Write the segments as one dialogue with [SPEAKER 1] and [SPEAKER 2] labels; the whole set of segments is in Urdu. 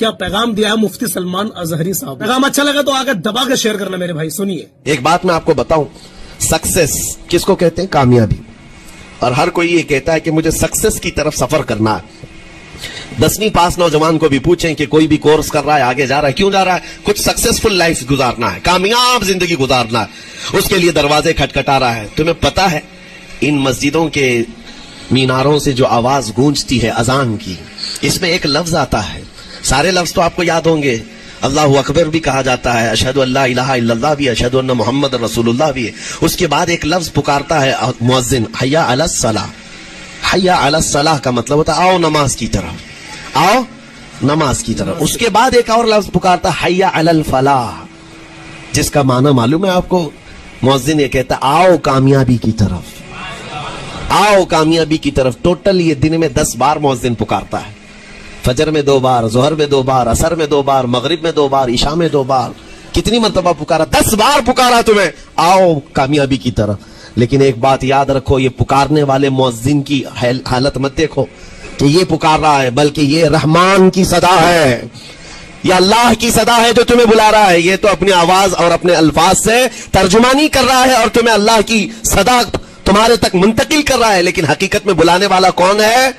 [SPEAKER 1] کیا پیغام دیا ہے مفتی سلمان اظہری صاحب. پیغام اچھا لگا تو آگے دبا کے شیئر کرنا میرے بھائی. سنیے.
[SPEAKER 2] ایک بات میں آپ کو بتاؤں, سکسیس کس کو کہتے ہیں؟ کامیابی. اور ہر کوئی یہ کہتا ہے کہ مجھے سکسیس کی طرف سفر کرنا ہے. 10ویں پاس نوجوان کو بھی پوچھیں کہ کوئی بھی کورس کر رہا ہے, آگے جا رہا ہے, کیوں جا رہا ہے؟ کچھ سکسیسفل لائف گزارنا ہے, کامیاب زندگی گزارنا ہے, اس کے لیے دروازے کھٹکھٹا رہا ہے. تمہیں پتا ہے ان مسجدوں کے میناروں سے جو آواز گونجتی ہے اذان کی, اس میں ایک لفظ آتا ہے, سارے لفظ تو آپ کو یاد ہوں گے, اللہ اکبر بھی کہا جاتا ہے, اشہد ان لا الہ الا اللہ بھی, اشہد ان محمد رسول اللہ بھی ہے. اس کے بعد ایک لفظ پکارتا ہے مؤذن, حی علی الصلاۃ. حی علی الصلاۃ کا مطلب ہوتا ہے آؤ نماز کی طرف, آؤ نماز کی طرف. اس کے بعد ایک اور لفظ پکارتا ہے حی علی الفلاح, جس کا معنی معلوم ہے آپ کو؟ مؤذن یہ کہتا ہے آؤ کامیابی کی طرف, آؤ کامیابی کی طرف. ٹوٹل یہ دن میں 10 بار مؤذن پکارتا ہے. فجر میں 2 بار, ظہر میں 2 بار, عصر میں 2 بار, مغرب میں 2 بار, عشاء میں 2 بار. کتنی مرتبہ پکارا؟ 10 بار پکارا تمہیں, آؤ کامیابی کی طرف. لیکن ایک بات یاد رکھو, یہ پکارنے والے مؤذن کی حالت مت دیکھو کہ یہ پکار رہا ہے, بلکہ یہ رحمان کی صدا ہے, یہ اللہ کی صدا ہے جو تمہیں بلا رہا ہے. یہ تو اپنی آواز اور اپنے الفاظ سے ترجمانی کر رہا ہے اور تمہیں اللہ کی صدا تمہارے تک منتقل کر رہا ہے. لیکن حقیقت میں بلانے والا کون ہے؟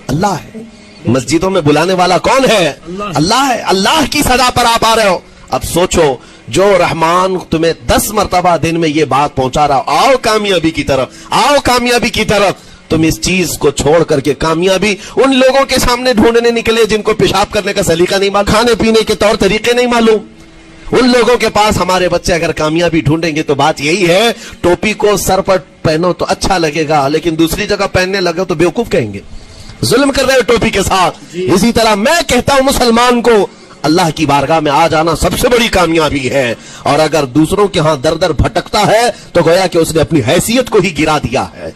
[SPEAKER 2] اللہ ہے. مسجدوں میں بلانے والا کون ہے؟ اللہ ہے. اللہ کی صدا پر آپ آ رہے ہو. اب سوچو, جو رحمان تمہیں 10 مرتبہ دن میں یہ بات پہنچا رہا, آؤ کامیابی کی طرف, آؤ کامیابی کی طرف, تم اس چیز کو چھوڑ کر کے کامیابی ان لوگوں کے سامنے ڈھونڈنے نکلے جن کو پیشاب کرنے کا سلیقہ نہیں معلوم, کھانے پینے کے طور طریقے نہیں معلوم. ان لوگوں کے پاس ہمارے بچے اگر کامیابی ڈھونڈیں گے تو بات یہی ہے, ٹوپی کو سر پر پہنو تو اچھا لگے گا, لیکن دوسری جگہ پہننے لگے تو بیوقوف کہیں گے, ظلم کر رہے ہو ٹوپی کے ساتھ. اسی طرح میں کہتا ہوں مسلمان کو اللہ کی بارگاہ میں آ جانا سب سے بڑی کامیابی ہے. اور اگر دوسروں کے ہاں در در بھٹکتا ہے تو گویا کہ اس نے اپنی حیثیت کو ہی گرا دیا ہے.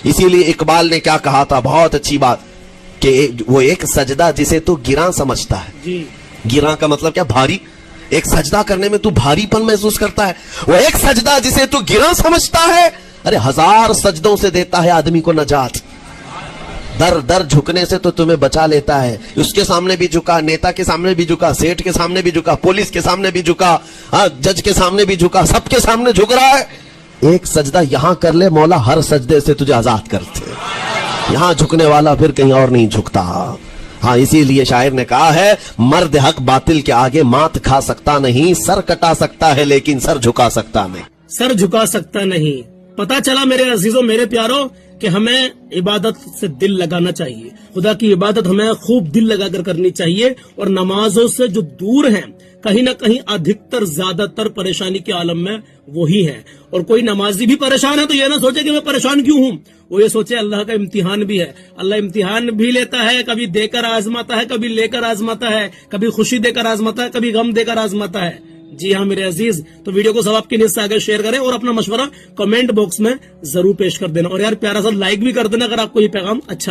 [SPEAKER 2] اسی لیے اقبال نے کیا کہا تھا, بہت اچھی بات, کہ وہ ایک سجدہ جسے تو گراں سمجھتا ہے. گراں کا مطلب کیا؟ بھاری. ایک سجدہ کرنے میں تو بھاری پن محسوس کرتا ہے. وہ ایک سجدہ جسے تو گراں سمجھتا ہے, ارے 1000 سجدوں سے دیتا ہے آدمی کو نجات. در در جھکنے سے تو تمہیں بچا لیتا ہے. اس کے سامنے بھی جھکا, نیتا کے سامنے بھی جھکا, سیٹ کے سامنے بھی جھکا, پولیس کے سامنے بھی جھکا, جج کے سامنے بھی جھکا, سب کے سامنے جھک رہا ہے. ایک سجدہ یہاں کر لے, مولا ہر سجدے سے تجھے آزاد کرتے. یہاں جھکنے والا پھر کہیں اور نہیں جھکتا. ہاں اسی لیے شاعر نے کہا ہے, مرد حق باطل کے آگے مات کھا سکتا نہیں, سر کٹا سکتا ہے لیکن سر جھکا سکتا نہیں.
[SPEAKER 1] سر جھکا سکتا نہیں. پتا چلا میرے عزیزوں, میرے پیاروں, کہ ہمیں عبادت سے دل لگانا چاہیے. خدا کی عبادت ہمیں خوب دل لگا کر کرنی چاہیے. اور نمازوں سے جو دور ہیں, کہیں نہ کہیں ادھکتر زیادہ تر پریشانی کے عالم میں وہی ہے. اور کوئی نمازی بھی پریشان ہے تو یہ نہ سوچے کہ میں پریشان کیوں ہوں, وہ یہ سوچے اللہ کا امتحان بھی ہے. اللہ امتحان بھی لیتا ہے, کبھی دے کر آزماتا ہے, کبھی لے کر آزماتا ہے, کبھی خوشی دے کر آزماتا ہے, کبھی غم دے کر آزماتا ہے. جی ہاں میرے عزیز, تو ویڈیو کو ثواب کی نیت سے آگے شیئر کریں اور اپنا مشورہ کمنٹ باکس میں ضرور پیش کر دینا. اور یار پیارا سا لائک بھی کر دینا اگر آپ کو یہ پیغام اچھا